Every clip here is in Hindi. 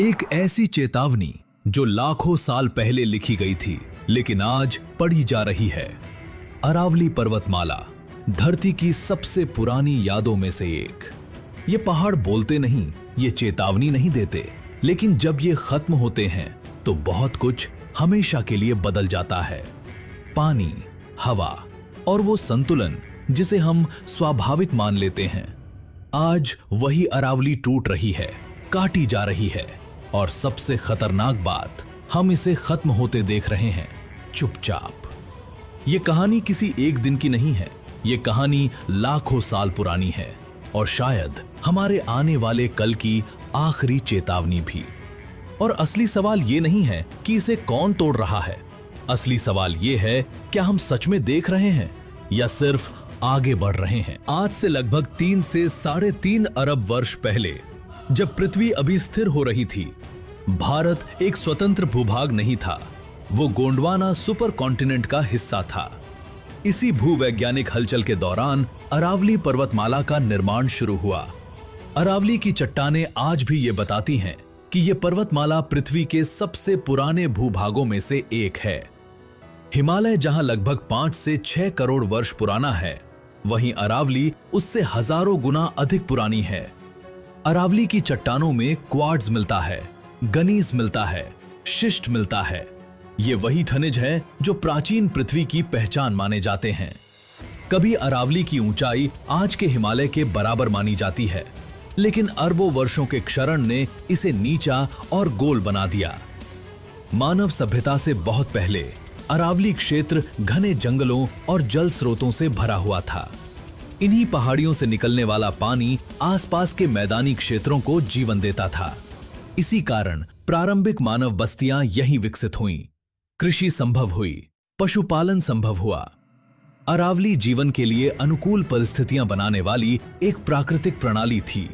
एक ऐसी चेतावनी जो लाखों साल पहले लिखी गई थी लेकिन आज पढ़ी जा रही है। अरावली पर्वतमाला धरती की सबसे पुरानी यादों में से एक। ये पहाड़ बोलते नहीं, ये चेतावनी नहीं देते, लेकिन जब ये खत्म होते हैं तो बहुत कुछ हमेशा के लिए बदल जाता है। पानी, हवा और वो संतुलन जिसे हम स्वाभाविक मान लेते हैं, आज वही अरावली टूट रही है, काटी जा रही है। और सबसे खतरनाक बात, हम इसे खत्म होते देख रहे हैं, चुपचाप। ये कहानी किसी एक दिन की नहीं है, ये कहानी लाखों साल पुरानी है और शायद हमारे आने वाले कल की आखिरी चेतावनी भी। और असली सवाल ये नहीं है कि इसे कौन तोड़ रहा है, असली सवाल ये है, क्या हम सच में देख रहे हैं या सिर्फ आगे बढ़ रहे हैं। आज से लगभग 3 से 3.5 अरब वर्ष पहले, जब पृथ्वी अभी स्थिर हो रही थी, भारत एक स्वतंत्र भूभाग नहीं था, वो गोंडवाना सुपर कॉन्टिनेंट का हिस्सा था। इसी भूवैज्ञानिक हलचल के दौरान अरावली पर्वतमाला का निर्माण शुरू हुआ। अरावली की चट्टानें आज भी ये बताती हैं कि ये पर्वतमाला पृथ्वी के सबसे पुराने भूभागों में से एक है। हिमालय जहां लगभग 5 से 6 करोड़ वर्ष पुराना है, वहीं अरावली उससे हजारों गुना अधिक पुरानी है। अरावली की चट्टानों में क्वार्ट्ज मिलता है, गनीज मिलता है, शिस्ट मिलता है। ये वही खनिज है जो प्राचीन पृथ्वी की पहचान माने जाते हैं। कभी अरावली की ऊंचाई आज के हिमालय के बराबर मानी जाती है, लेकिन अरबों वर्षों के क्षरण ने इसे नीचा और गोल बना दिया। मानव सभ्यता से बहुत पहले अरावली क्षेत्र घने जंगलों और जल स्रोतों से भरा हुआ था। इन्हीं पहाड़ियों से निकलने वाला पानी आसपास के मैदानी क्षेत्रों को जीवन देता था। इसी कारण प्रारंभिक मानव बस्तियां यहीं विकसित हुईं, कृषि संभव हुई, पशुपालन संभव हुआ। अरावली जीवन के लिए अनुकूल परिस्थितियां बनाने वाली एक प्राकृतिक प्रणाली थी।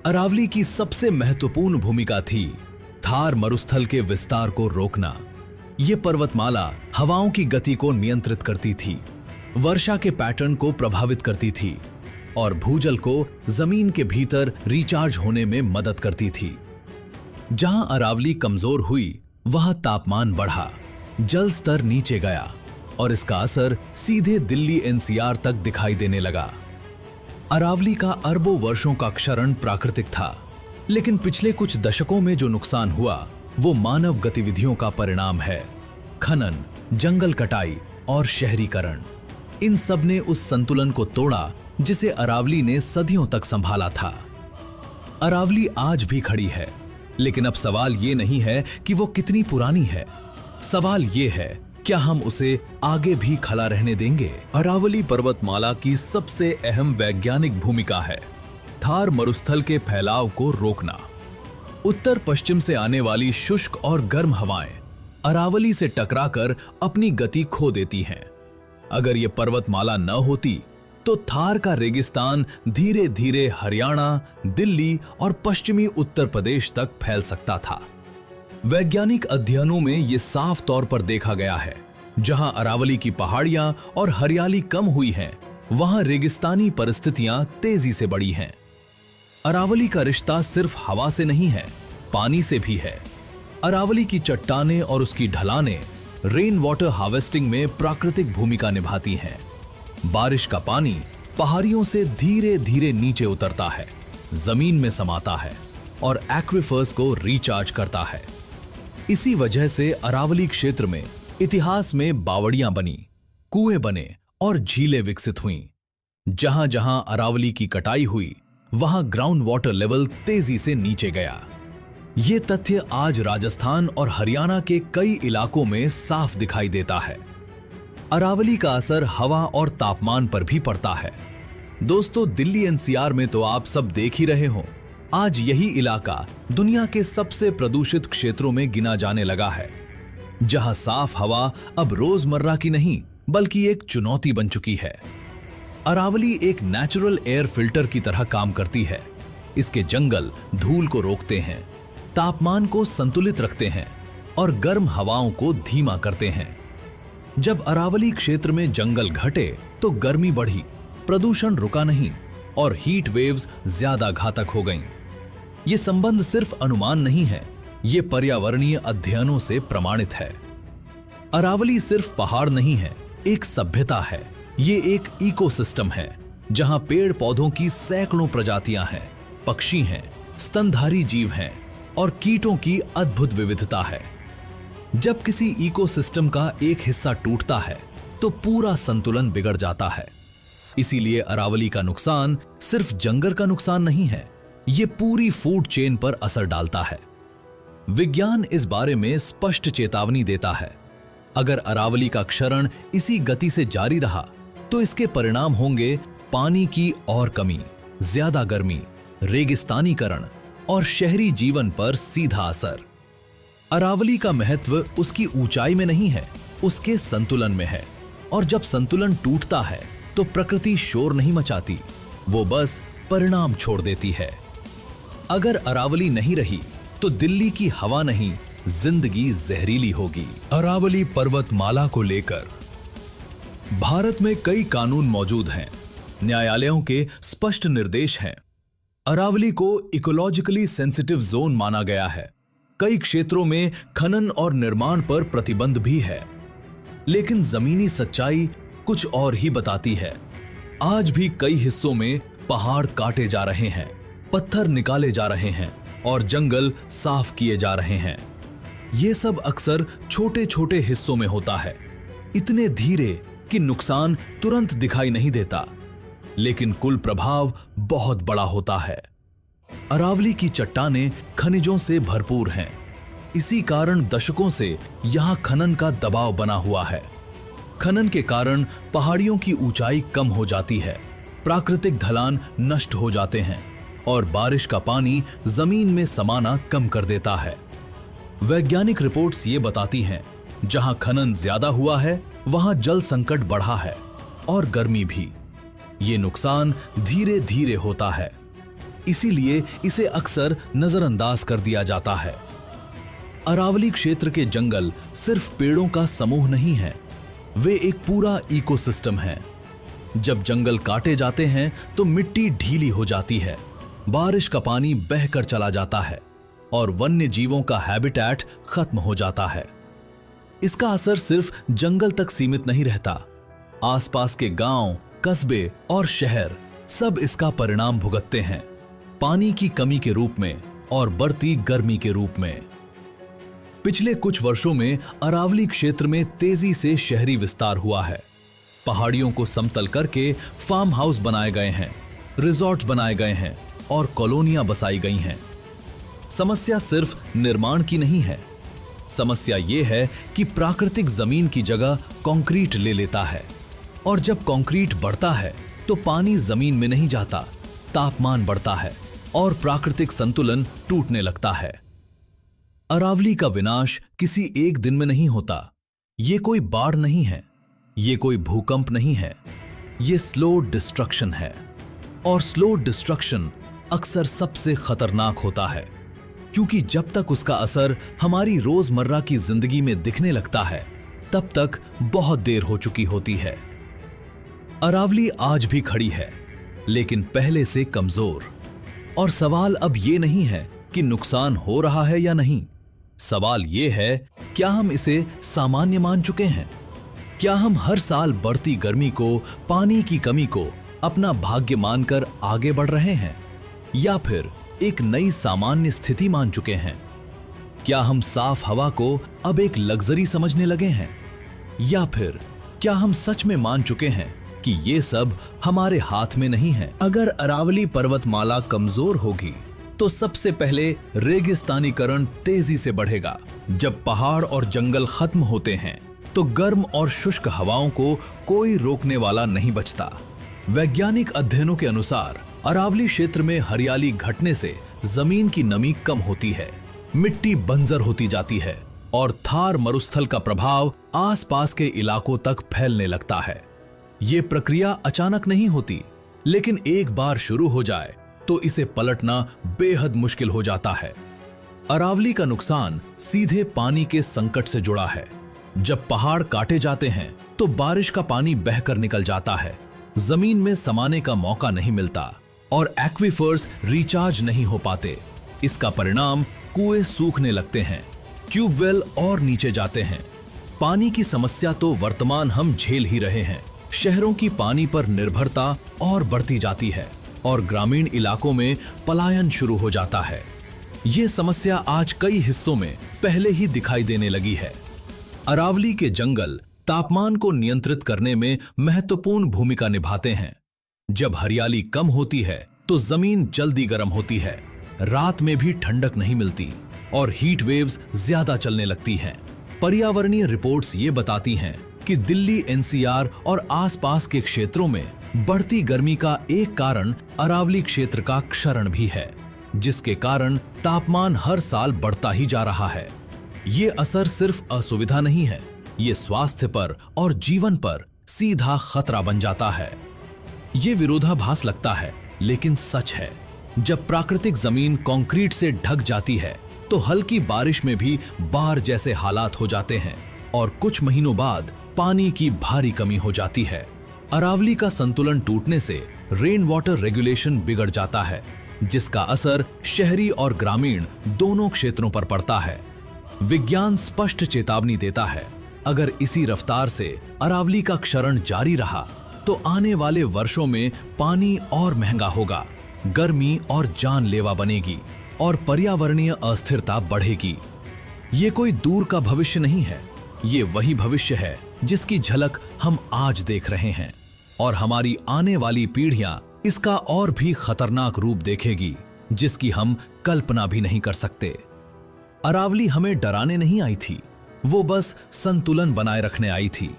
अरावली की सबसे महत्वपूर्ण भूमिका थी थार मरुस्थल के विस्तार को रोकना। ये पर्वतमाला हवाओं की गति को नियंत्रित करती थी, वर्षा के पैटर्न को प्रभावित करती थी और भूजल को जमीन के भीतर रिचार्ज होने में मदद करती थी। जहां अरावली कमजोर हुई, वहां तापमान बढ़ा, जल स्तर नीचे गया और इसका असर सीधे दिल्ली एनसीआर तक दिखाई देने लगा। अरावली का अरबों वर्षों का क्षरण प्राकृतिक था, लेकिन पिछले कुछ दशकों में जो नुकसान हुआ वो मानव गतिविधियों का परिणाम है। खनन, जंगल कटाई और शहरीकरण, इन सब ने उस संतुलन को तोड़ा जिसे अरावली ने सदियों तक संभाला था। अरावली आज भी खड़ी है, लेकिन अब सवाल ये नहीं है कि वो कितनी पुरानी है, सवाल ये है, क्या हम उसे आगे भी खड़ा रहने देंगे। अरावली पर्वतमाला की सबसे अहम वैज्ञानिक भूमिका है थार मरुस्थल के फैलाव को रोकना। उत्तर पश्चिम से आने वाली शुष्क और गर्म हवाएं अरावली से टकराकर अपनी गति खो देती हैं। अगर ये पर्वतमाला न होती तो थार का रेगिस्तान धीरे धीरे हरियाणा, दिल्ली और पश्चिमी उत्तर प्रदेश तक फैल सकता था। वैज्ञानिक अध्ययनों में ये साफ तौर पर देखा गया है, जहां अरावली की पहाड़ियां और हरियाली कम हुई हैं, वहां रेगिस्तानी परिस्थितियां तेजी से बढ़ी हैं। अरावली का रिश्ता सिर्फ हवा से नहीं है, पानी से भी है। अरावली की चट्टानें और उसकी ढलानें रेन वाटर हार्वेस्टिंग में प्राकृतिक भूमिका निभाती हैं। बारिश का पानी पहाड़ियों से धीरे धीरे नीचे उतरता है, जमीन में समाता है और एक्विफर्स को रिचार्ज करता है। इसी वजह से अरावली क्षेत्र में इतिहास में बावड़ियां बनी, कुएं बने और झीलें विकसित हुईं। जहां जहां अरावली की कटाई हुई, वहां ग्राउंड वाटर लेवल तेजी से नीचे गया। ये तथ्य आज राजस्थान और हरियाणा के कई इलाकों में साफ दिखाई देता है। अरावली का असर हवा और तापमान पर भी पड़ता है। दोस्तों, दिल्ली एनसीआर में तो आप सब देख ही रहे हो, आज यही इलाका दुनिया के सबसे प्रदूषित क्षेत्रों में गिना जाने लगा है, जहां साफ हवा अब रोजमर्रा की नहीं बल्कि एक चुनौती बन चुकी है। अरावली एक नेचुरल एयर फिल्टर की तरह काम करती है। इसके जंगल धूल को रोकते हैं, तापमान को संतुलित रखते हैं और गर्म हवाओं को धीमा करते हैं। जब अरावली क्षेत्र में जंगल घटे तो गर्मी बढ़ी, प्रदूषण रुका नहीं और हीट वेव्स ज्यादा घातक हो गईं। ये संबंध सिर्फ अनुमान नहीं है, ये पर्यावरणीय अध्ययनों से प्रमाणित है। अरावली सिर्फ पहाड़ नहीं है, एक सभ्यता है। ये एक इकोसिस्टम है जहां पेड़ पौधों की सैकड़ों प्रजातियां हैं, पक्षी हैं, स्तनधारी जीव हैं और कीटों की अद्भुत विविधता है। जब किसी इकोसिस्टम का एक हिस्सा टूटता है तो पूरा संतुलन बिगड़ जाता है। इसीलिए अरावली का नुकसान सिर्फ जंगल का नुकसान नहीं है, ये पूरी फूड चेन पर असर डालता है। विज्ञान इस बारे में स्पष्ट चेतावनी देता है। अगर अरावली का क्षरण इसी गति से जारी रहा तो इसके परिणाम होंगे पानी की और कमी, ज्यादा गर्मी, रेगिस्तानीकरण और शहरी जीवन पर सीधा असर। अरावली का महत्व उसकी ऊंचाई में नहीं है, उसके संतुलन में है। और जब संतुलन टूटता है तो प्रकृति शोर नहीं मचाती, वो बस परिणाम छोड़ देती है। अगर अरावली नहीं रही तो दिल्ली की हवा नहीं, जिंदगी जहरीली होगी। अरावली पर्वतमाला को लेकर भारत में कई कानून मौजूद हैं, न्यायालयों के स्पष्ट निर्देश हैं। अरावली को इकोलॉजिकली सेंसिटिव जोन माना गया है। कई क्षेत्रों में खनन और निर्माण पर प्रतिबंध भी है। लेकिन जमीनी सच्चाई कुछ और ही बताती है। आज भी कई हिस्सों में पहाड़ काटे जा रहे हैं, पत्थर निकाले जा रहे हैं और जंगल साफ किए जा रहे हैं। ये सब अक्सर छोटे छोटे हिस्सों में होता है, इतने धीरे कि नुकसान तुरंत दिखाई नहीं देता, लेकिन कुल प्रभाव बहुत बड़ा होता है। अरावली की चट्टानें खनिजों से भरपूर हैं। इसी कारण दशकों से यहां खनन का दबाव बना हुआ है। खनन के कारण पहाड़ियों की ऊंचाई कम हो जाती है, प्राकृतिक ढलान नष्ट हो जाते हैं और बारिश का पानी जमीन में समाना कम कर देता है। वैज्ञानिक रिपोर्ट्स ये बताती हैं, जहां खनन ज्यादा हुआ है वहां जल संकट बढ़ा है और गर्मी भी। ये नुकसान धीरे धीरे होता है, इसीलिए इसे अक्सर नजरअंदाज कर दिया जाता है। अरावली क्षेत्र के जंगल सिर्फ पेड़ों का समूह नहीं है, वे एक पूरा इकोसिस्टम है। जब जंगल काटे जाते हैं तो मिट्टी ढीली हो जाती है, बारिश का पानी बहकर चला जाता है और वन्य जीवों का हैबिटेट खत्म हो जाता है। इसका असर सिर्फ जंगल तक सीमित नहीं रहता, आसपास के गांव, कस्बे और शहर सब इसका परिणाम भुगतते हैं, पानी की कमी के रूप में और बढ़ती गर्मी के रूप में। पिछले कुछ वर्षों में अरावली क्षेत्र में तेजी से शहरी विस्तार हुआ है। पहाड़ियों को समतल करके फार्म हाउस बनाए गए हैं, रिजॉर्ट्स बनाए गए हैं और कॉलोनियां बसाई गई हैं। समस्या सिर्फ निर्माण की नहीं है, समस्या यह है कि प्राकृतिक जमीन की जगह कंक्रीट ले लेता है और जब कंक्रीट बढ़ता है तो पानी जमीन में नहीं जाता, तापमान बढ़ता है और प्राकृतिक संतुलन टूटने लगता है। अरावली का विनाश किसी एक दिन में नहीं होता। ये कोई बाढ़ नहीं है, ये कोई भूकंप नहीं है, ये स्लो डिस्ट्रक्शन है। और स्लो डिस्ट्रक्शन अक्सर सबसे खतरनाक होता है, क्योंकि जब तक उसका असर हमारी रोजमर्रा की जिंदगी में दिखने लगता है तब तक बहुत देर हो चुकी होती है। अरावली आज भी खड़ी है, लेकिन पहले से कमजोर। और सवाल अब ये नहीं है कि नुकसान हो रहा है या नहीं, सवाल ये है क्या हम इसे सामान्य मान चुके हैं? क्या हम हर साल बढ़ती गर्मी को, पानी की कमी को अपना भाग्य मानकर आगे बढ़ रहे हैं, या फिर एक नई सामान्य स्थिति मान चुके हैं? क्या हम साफ हवा को अब एक लग्जरी समझने लगे हैं, या फिर क्या हम सच में मान चुके हैं कि ये सब हमारे हाथ में नहीं है? अगर अरावली पर्वतमाला कमजोर होगी तो सबसे पहले रेगिस्तानीकरण तेजी से बढ़ेगा। जब पहाड़ और जंगल खत्म होते हैं तो गर्म और शुष्क हवाओं को कोई रोकने वाला नहीं बचता। वैज्ञानिक अध्ययनों के अनुसार अरावली क्षेत्र में हरियाली घटने से जमीन की नमी कम होती है, मिट्टी बंजर होती जाती है और थार मरुस्थल का प्रभाव आसपास के इलाकों तक फैलने लगता है। ये प्रक्रिया अचानक नहीं होती, लेकिन एक बार शुरू हो जाए तो इसे पलटना बेहद मुश्किल हो जाता है। अरावली का नुकसान सीधे पानी के संकट से जुड़ा है। जब पहाड़ काटे जाते हैं तो बारिश का पानी बहकर निकल जाता है, जमीन में समाने का मौका नहीं मिलता और एक्वीफर्स रिचार्ज नहीं हो पाते। इसका परिणाम कुएं सूखने लगते हैं, ट्यूबवेल और नीचे जाते हैं। पानी की समस्या तो वर्तमान हम झेल ही रहे हैं। शहरों की पानी पर निर्भरता और बढ़ती जाती है और ग्रामीण इलाकों में पलायन शुरू हो जाता है। ये समस्या आज कई हिस्सों में पहले ही दिखाई देने लगी है। अरावली के जंगल तापमान को नियंत्रित करने में महत्वपूर्ण भूमिका निभाते हैं। जब हरियाली कम होती है तो जमीन जल्दी गर्म होती है, रात में भी ठंडक नहीं मिलती और हीट वेव्स ज्यादा चलने लगती हैं। पर्यावरणीय रिपोर्ट्स ये बताती हैं कि दिल्ली एनसीआर और आसपास के क्षेत्रों में बढ़ती गर्मी का एक कारण अरावली क्षेत्र का क्षरण भी है, जिसके कारण तापमान हर साल बढ़ता ही जा रहा है। ये असर सिर्फ असुविधा नहीं है, ये स्वास्थ्य पर और जीवन पर सीधा खतरा बन जाता है। ये विरोधाभास लगता है, लेकिन सच है। जब प्राकृतिक जमीन कंक्रीट से ढक जाती है तो हल्की बारिश में भी बाढ़ जैसे हालात हो जाते हैं और कुछ महीनों बाद पानी की भारी कमी हो जाती है। अरावली का संतुलन टूटने से रेन वाटर रेगुलेशन बिगड़ जाता है, जिसका असर शहरी और ग्रामीण दोनों क्षेत्रों पर पड़ता है। विज्ञान स्पष्ट चेतावनी देता है, अगर इसी रफ्तार से अरावली का क्षरण जारी रहा तो आने वाले वर्षों में पानी और महंगा होगा, गर्मी और जानलेवा बनेगी और पर्यावरणीय अस्थिरता बढ़ेगी। ये कोई दूर का भविष्य नहीं है, ये वही भविष्य है जिसकी झलक हम आज देख रहे हैं और हमारी आने वाली पीढ़ियां इसका और भी खतरनाक रूप देखेगी, जिसकी हम कल्पना भी नहीं कर सकते। अरावली हमें डराने नहीं आई थी, वो बस संतुलन बनाए रखने आई थी।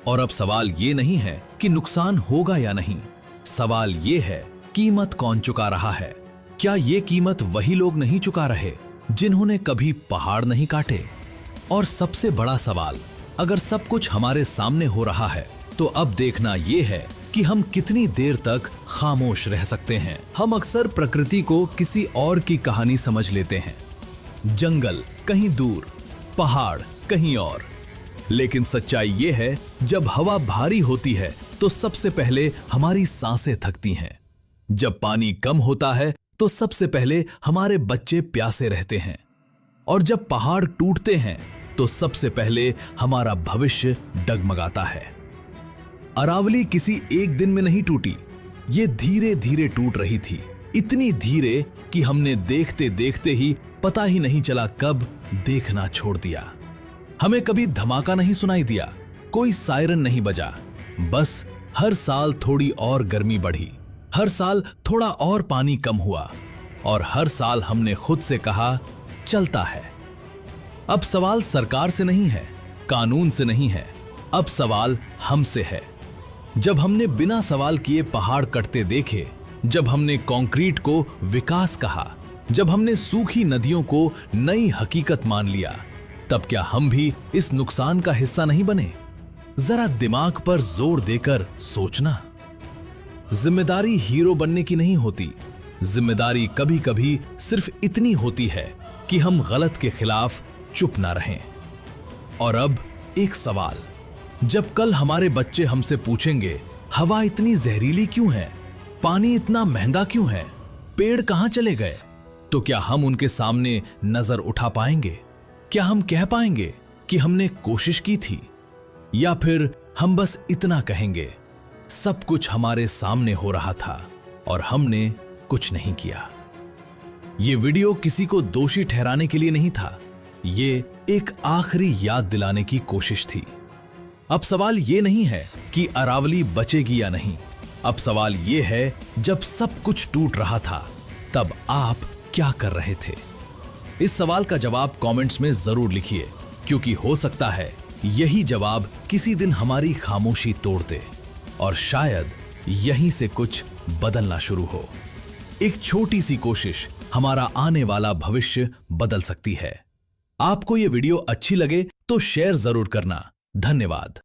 और अब सवाल ये नहीं है कि नुकसान होगा या नहीं, सवाल ये है कीमत कौन चुका रहा है। क्या ये कीमत वही लोग नहीं चुका रहे जिन्होंने कभी पहाड़ नहीं काटे? और सबसे बड़ा सवाल, अगर सब कुछ हमारे सामने हो रहा है तो अब देखना ये है कि हम कितनी देर तक खामोश रह सकते हैं। हम अक्सर प्रकृति को किसी और की कहानी समझ लेते हैं, जंगल कहीं दूर, पहाड़ कहीं और। लेकिन सच्चाई ये है, जब हवा भारी होती है तो सबसे पहले हमारी सांसें थकती हैं। जब पानी कम होता है तो सबसे पहले हमारे बच्चे प्यासे रहते हैं। और जब पहाड़ टूटते हैं तो सबसे पहले हमारा भविष्य डगमगाता है। अरावली किसी एक दिन में नहीं टूटी, ये धीरे धीरे टूट रही थी, इतनी धीरे कि हमने देखते देखते ही पता ही नहीं चला कब देखना छोड़ दिया। हमें कभी धमाका नहीं सुनाई दिया, कोई सायरन नहीं बजा। बस हर साल थोड़ी और गर्मी बढ़ी, हर साल थोड़ा और पानी कम हुआ और हर साल हमने खुद से कहा चलता है। अब सवाल सरकार से नहीं है, कानून से नहीं है, अब सवाल हमसे है। जब हमने बिना सवाल किए पहाड़ कटते देखे, जब हमने कंक्रीट को विकास कहा, जब हमने सूखी नदियों को नई हकीकत मान लिया, तब क्या हम भी इस नुकसान का हिस्सा नहीं बने? जरा दिमाग पर जोर देकर सोचना। जिम्मेदारी हीरो बनने की नहीं होती, जिम्मेदारी कभी कभी सिर्फ इतनी होती है कि हम गलत के खिलाफ चुप ना रहें। और अब एक सवाल, जब कल हमारे बच्चे हमसे पूछेंगे हवा इतनी जहरीली क्यों है, पानी इतना महंगा क्यों है, पेड़ कहां चले गए, तो क्या हम उनके सामने नजर उठा पाएंगे? क्या हम कह पाएंगे कि हमने कोशिश की थी? या फिर हम बस इतना कहेंगे, सब कुछ हमारे सामने हो रहा था और हमने कुछ नहीं किया? ये वीडियो किसी को दोषी ठहराने के लिए नहीं था, ये एक आखिरी याद दिलाने की कोशिश थी। अब सवाल ये नहीं है कि अरावली बचेगी या नहीं, अब सवाल ये है, जब सब कुछ टूट रहा था तब आप क्या कर रहे थे? इस सवाल का जवाब कमेंट्स में जरूर लिखिए, क्योंकि हो सकता है यही जवाब किसी दिन हमारी खामोशी तोड़ दे और शायद यहीं से कुछ बदलना शुरू हो। एक छोटी सी कोशिश हमारा आने वाला भविष्य बदल सकती है। आपको ये वीडियो अच्छी लगे तो शेयर जरूर करना। धन्यवाद।